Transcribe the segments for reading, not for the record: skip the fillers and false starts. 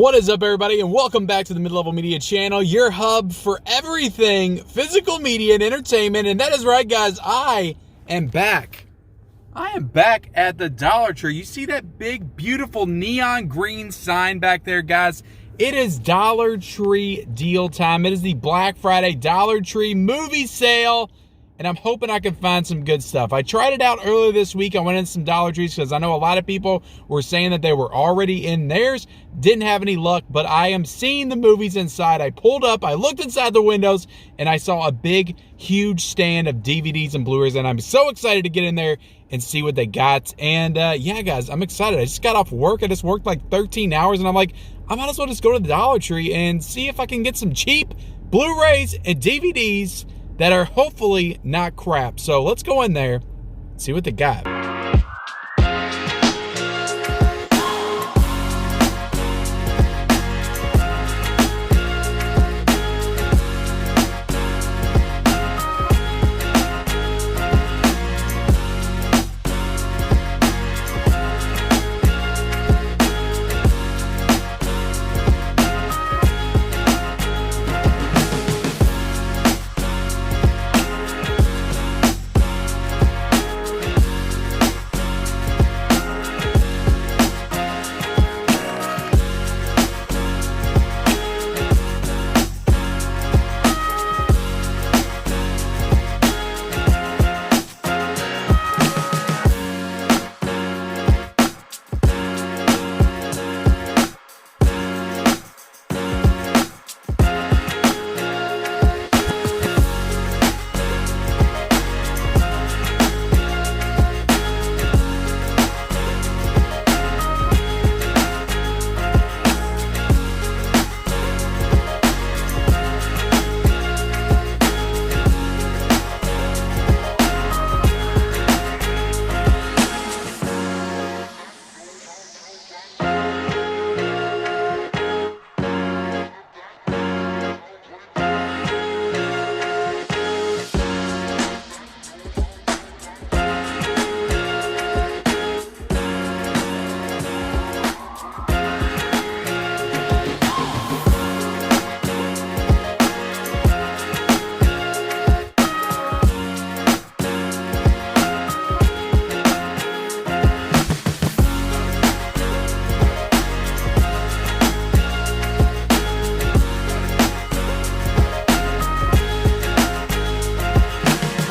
What is up, everybody, and welcome back to the Mid-Level Media channel, your hub for everything physical media and entertainment. And that is right, guys, I am back. I am back at the Dollar Tree. You see that big, beautiful neon green sign back there, guys? It is Dollar Tree deal time. It is the Black Friday Dollar Tree movie sale, and I'm hoping I can find some good stuff. I tried it out earlier this week. I went in some Dollar Trees because I know a lot of people were saying that they were already in theirs. Didn't have any luck, but I am seeing the movies inside. I pulled up, I looked inside the windows, and I saw a big, huge stand of DVDs and Blu-rays, and I'm so excited to get in there and see what they got. And yeah, guys, I'm excited. I just got off work. I just worked like 13 hours, and I'm like, I might as well just go to the Dollar Tree and see if I can get some cheap Blu-rays and DVDs that are hopefully not crap. So let's go in there, see what they got.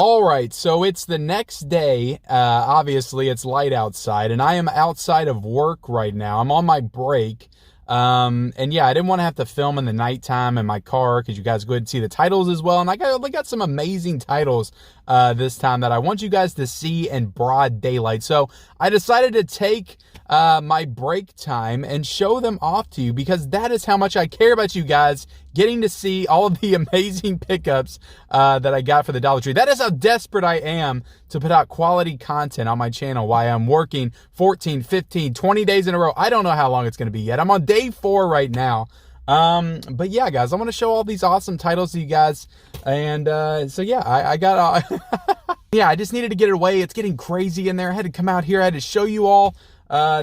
All right, so it's the next day. Obviously, it's light outside, and I am outside of work right now. I'm on my break. And yeah, I didn't want to have to film in the nighttime in my car because you guys go ahead and see the titles as well. And I got some amazing titles this time that I want you guys to see in broad daylight. So I decided to take my break time and show them off to you because that is how much I care about you guys getting to see all of the amazing pickups that I got for the Dollar Tree. That is how desperate I am to put out quality content on my channel while I'm working 14, 15, 20 days in a row. I don't know how long it's going to be yet. I'm on day 4 right now. But yeah, guys, I want to show all these awesome titles to you guys. And so yeah, I got yeah, I just needed to get it away. It's getting crazy in there. I had to come out here. I had to show you all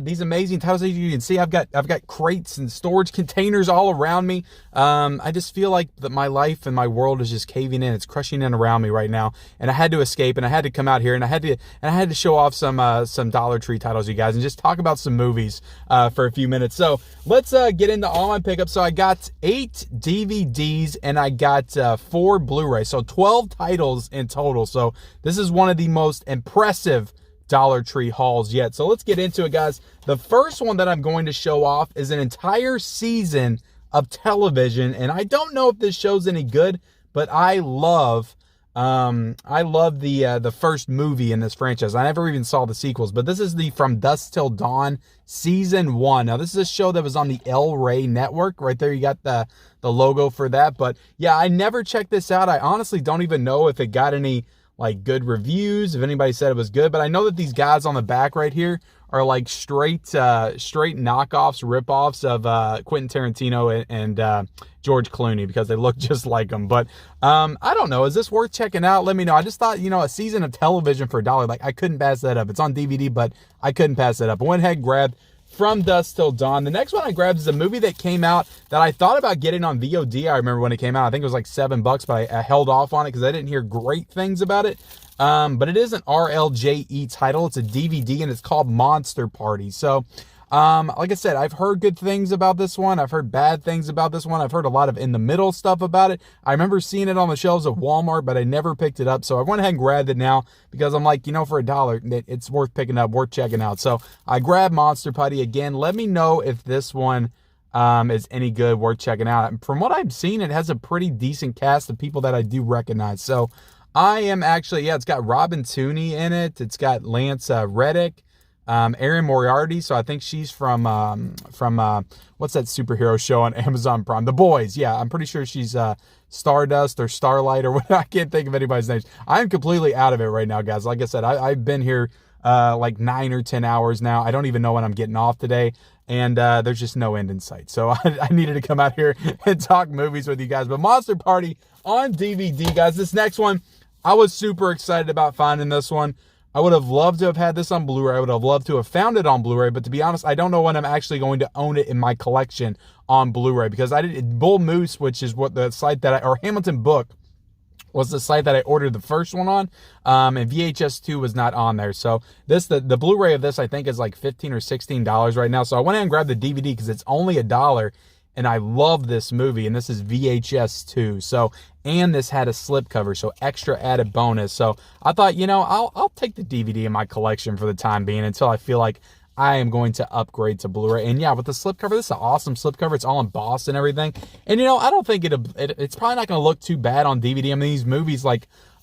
these amazing titles. As you can see, I've got crates and storage containers all around me. I just feel like that my life and my world is just caving in. It's crushing in around me right now, and I had to escape, and I had to come out here, and I had to show off some Dollar Tree titles, you guys, and just talk about some movies for a few minutes. So let's get into all my pickups. So I got 8 DVDs and I got 4 Blu-rays, so 12 titles in total. So this is one of the most impressive Dollar Tree hauls yet. So let's get into it, guys. The first one that I'm going to show off is an entire season of television, and I don't know if this show's any good, but I love the first movie in this franchise. I never even saw the sequels, but this is the From Dusk Till Dawn season 1. Now this is a show that was on the El Rey network. Right there you got the logo for that. But yeah, I never checked this out. I honestly don't even know if it got any like good reviews, if anybody said it was good, but I know that these guys on the back right here are like straight knockoffs, ripoffs of Quentin Tarantino and George Clooney, because they look just like them. But I don't know. Is this worth checking out? Let me know. I just thought, you know, a season of television for $1, like I couldn't pass that up. It's on DVD, but I couldn't pass that up. I went ahead and grabbed From Dusk Till Dawn. The next one I grabbed is a movie that came out that I thought about getting on VOD. I remember when it came out. I think it was like $7, but I held off on it because I didn't hear great things about it. But it is an RLJE title. It's a DVD, and it's called Monster Party. So, like I said, I've heard good things about this one. I've heard bad things about this one. I've heard a lot of in the middle stuff about it. I remember seeing it on the shelves of Walmart, but I never picked it up. So I went ahead and grabbed it now because I'm like, for $1, it's worth picking up, worth checking out. So I grabbed Monster Party again. Let me know if this one is any good, worth checking out. From what I've seen, it has a pretty decent cast of people that I do recognize. So I am actually, it's got Robin Tooney in it. It's got Lance Reddick. Erin Moriarty, so I think she's from what's that superhero show on Amazon Prime? The Boys. Yeah, I'm pretty sure she's Stardust or Starlight or what. I can't think of anybody's names. I'm completely out of it right now, guys. Like I said, I've been here like 9 or 10 hours now. I don't even know when I'm getting off today, and there's just no end in sight. So I needed to come out here and talk movies with you guys. But Monster Party on DVD, guys. This next one, I was super excited about finding this one. I would have loved to have had this on Blu-ray. I would have loved to have found it on Blu-ray, but to be honest, I don't know when I'm actually going to own it in my collection on Blu-ray, because Bull Moose, which is what the site or Hamilton Book was the site that I ordered the first one on, and VHS 2 was not on there. So the Blu-ray of this, I think, is like $15 or $16 right now. So I went ahead and grabbed the DVD because it's only $1. And I love this movie, and this is VHS 2. So, and this had a slipcover, so extra added bonus. So I thought, I'll take the DVD in my collection for the time being until I feel like I am going to upgrade to Blu-ray. And yeah, with the slipcover, this is an awesome slipcover. It's all embossed and everything. And I don't think it's probably not going to look too bad on DVD. I mean, these movies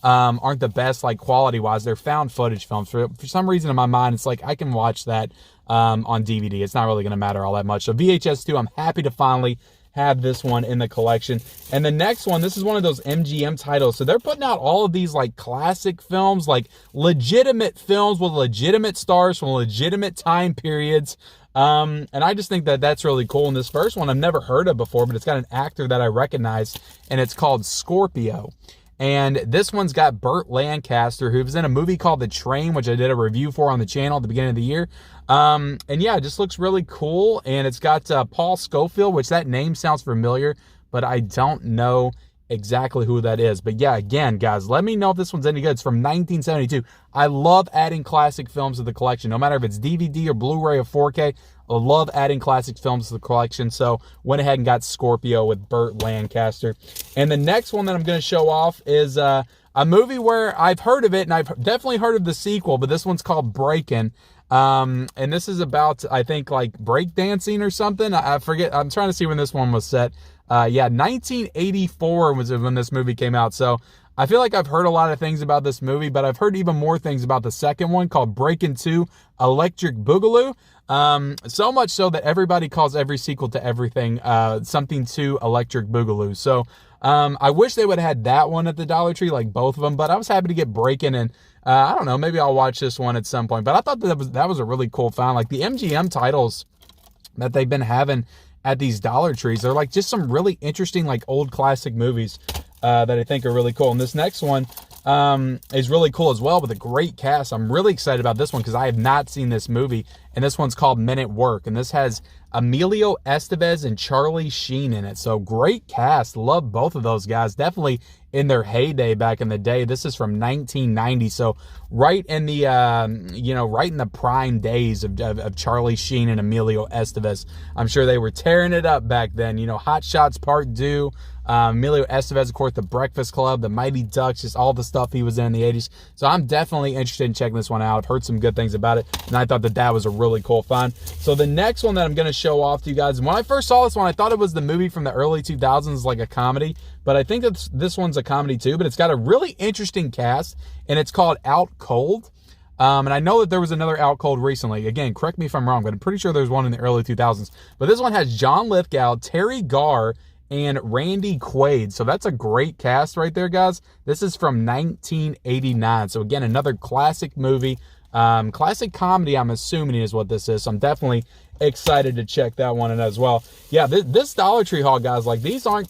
aren't the best quality wise. They're found footage films. For some reason in my mind, it's like I can watch that on DVD. It's not really going to matter all that much. So VHS 2, I'm happy to finally have this one in the collection. And the next one, this is one of those MGM titles. So they're putting out all of these classic films, legitimate films with legitimate stars from legitimate time periods. And I just think that that's really cool. And this first one I've never heard of before, but it's got an actor that I recognize, and it's called Scorpio. And this one's got Burt Lancaster, who was in a movie called The Train, which I did a review for on the channel at the beginning of the year. And yeah, it just looks really cool. And it's got Paul Scofield, which that name sounds familiar, but I don't know exactly who that is. But yeah, again, guys, let me know if this one's any good. It's from 1972. I love adding classic films to the collection, no matter if it's DVD or Blu-ray or 4K. I love adding classic films to the collection, so went ahead and got Scorpio with Burt Lancaster. And the next one that I'm going to show off is a movie where I've heard of it, and I've definitely heard of the sequel, but this one's called Breakin'. And this is about, I think, breakdancing or something. I forget. I'm trying to see when this one was set. 1984 was when this movie came out. So I feel like I've heard a lot of things about this movie, but I've heard even more things about the second one called Breakin' 2 Electric Boogaloo. So much so that everybody calls every sequel to everything something to Electric Boogaloo. So I wish they would have had that one at the Dollar Tree, both of them, but I was happy to get Breakin', and I don't know, maybe I'll watch this one at some point. But I thought that was a really cool find. The MGM titles that they've been having at these Dollar Trees, they're just some really interesting old classic movies that I think are really cool. And this next one is really cool as well, with a great cast. I'm really excited about this one because I have not seen this movie, and this one's called Men at Work, and this has Emilio Estevez and Charlie Sheen in it. So great cast. Love both of those guys. Definitely in their heyday back in the day. This is from 1990, so right in the right in the prime days of Charlie Sheen and Emilio Estevez. I'm sure they were tearing it up back then. Hot Shots Part 2. Emilio Estevez, of course, The Breakfast Club, The Mighty Ducks, just all the stuff he was in the 80s. So I'm definitely interested in checking this one out. I've heard some good things about it, and I thought that was a really cool find. So the next one that I'm going to show off to you guys, and when I first saw this one, I thought it was the movie from the early 2000s, a comedy, but I think this one's a comedy too, but it's got a really interesting cast, and it's called Out Cold. And I know that there was another Out Cold recently. Again, correct me if I'm wrong, but I'm pretty sure there's one in the early 2000s. But this one has John Lithgow, Terry Garr, and Randy Quaid. So that's a great cast right there, guys. This is from 1989. So again, another classic movie. Classic comedy, I'm assuming, is what this is. So I'm definitely excited to check that one in as well. Yeah, this Dollar Tree haul, guys, these aren't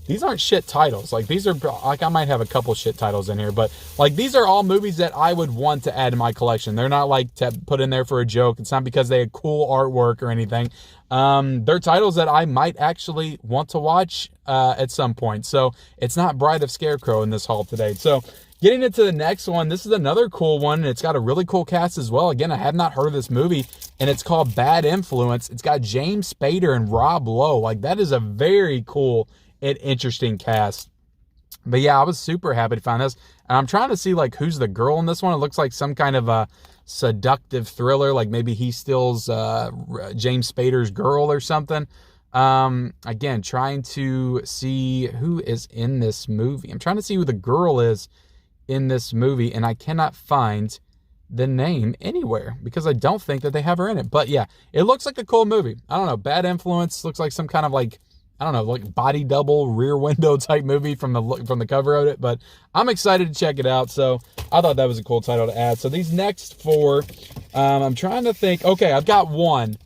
these aren't shit titles. Like, these are, like, I might have a couple shit titles in here, but, like, these are all movies that I would want to add to my collection. They're not, like, to put in there for a joke. It's not because they had cool artwork or anything. They're titles that I might actually want to watch at some point. So, it's not Bride of Scarecrow in this haul today. So, getting into the next one, this is another cool one, and it's got a really cool cast as well. Again, I have not heard of this movie, and it's called Bad Influence. It's got James Spader and Rob Lowe. Like, that is a very cool and interesting cast. But yeah, I was super happy to find this. And I'm trying to see, like, who's the girl in this one. It looks like some kind of a seductive thriller, like maybe he steals James Spader's girl or something. Again, trying to see who is in this movie. I'm trying to see who the girl is in this movie, and I cannot find the name anywhere because I don't think that they have her in it. But yeah, it looks like a cool movie. I don't know. Bad Influence looks like some kind of, like, I don't know, like body double, rear window type movie from the cover of it. But I'm excited to check it out. So I thought that was a cool title to add. So these next four, I'm trying to think. Okay, I've got one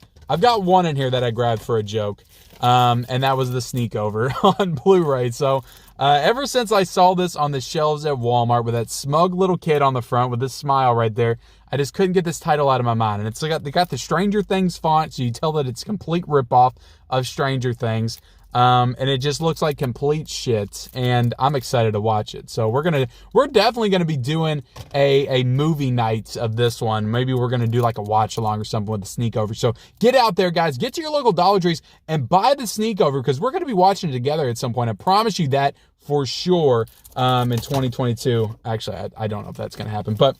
in here that I grabbed for a joke. And that was the sneak over on Blu-ray. So ever since I saw this on the shelves at Walmart with that smug little kid on the front with this smile right there, I just couldn't get this title out of my mind. And they got the Stranger Things font, so you tell that it's a complete ripoff of Stranger Things. And it just looks like complete shit, and I'm excited to watch it. So we're definitely gonna be doing a movie night of this one. Maybe we're gonna do like a watch along or something with the sneak over. So get out there, guys, get to your local Dollar Trees and buy the sneak over, because we're gonna be watching it together at some point. I promise you that for sure. In 2022. Actually, I don't know if that's gonna happen, but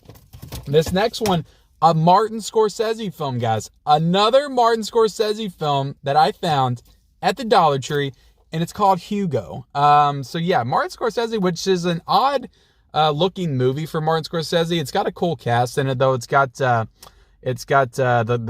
this next one, a Martin Scorsese film, guys. Another Martin Scorsese film that I found at the Dollar Tree, and it's called Hugo. So yeah, Martin Scorsese, which is an odd looking movie for Martin Scorsese. It's got a cool cast in it, though. It's got the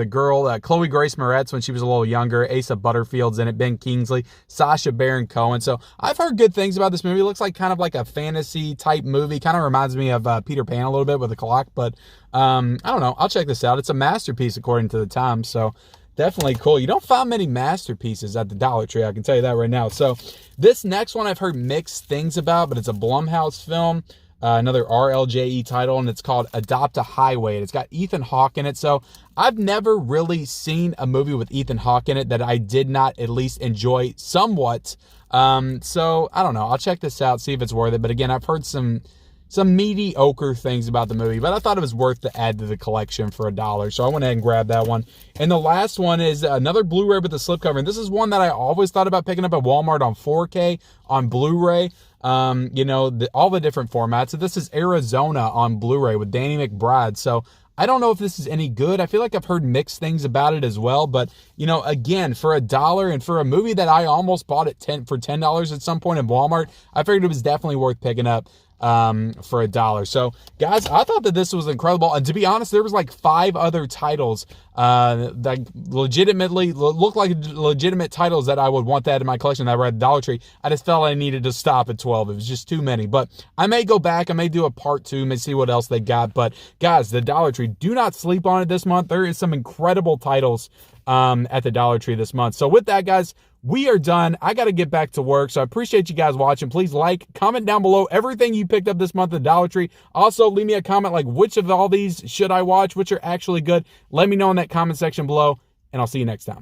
girl, Chloe Grace Moretz when she was a little younger, Asa Butterfield's in it, Ben Kingsley, Sacha Baron Cohen. So I've heard good things about this movie. It looks like kind of like a fantasy type movie. Kind of reminds me of Peter Pan a little bit with a clock, but I don't know. I'll check this out. It's a masterpiece according to the Times. So definitely cool. You don't find many masterpieces at the Dollar Tree, I can tell you that right now. So this next one I've heard mixed things about, but it's a Blumhouse film, another RLJE title, and it's called Adopt a Highway. It's got Ethan Hawke in it. So I've never really seen a movie with Ethan Hawke in it that I did not at least enjoy somewhat. So I don't know. I'll check this out, see if it's worth it. But again, I've heard some mediocre things about the movie, but I thought it was worth to add to the collection for $1. So I went ahead and grabbed that one. And the last one is another Blu-ray with the slipcover. And this is one that I always thought about picking up at Walmart on 4K, on Blu-ray, you know, all the different formats. So this is Arizona on Blu-ray with Danny McBride. So I don't know if this is any good. I feel like I've heard mixed things about it as well. But, you know, again, for $1 and for a movie that I almost bought at for $10 at some point at Walmart, I figured it was definitely worth picking up for $1. So guys, I thought that this was incredible, and to be honest, there was like 5 other titles that legitimately looked like legitimate titles that I would want that in my collection that I read at Dollar Tree. I just felt I needed to stop at 12. It was just too many, but I may go back. I may do a part 2, may see what else they got. But guys, the Dollar Tree, do not sleep on it this month. There is some incredible titles at the Dollar Tree this month. So with that, guys, we are done. I got to get back to work. So I appreciate you guys watching. Please like, comment down below everything you picked up this month at Dollar Tree. Also, leave me a comment like which of all these should I watch, which are actually good. Let me know in that comment section below, and I'll see you next time.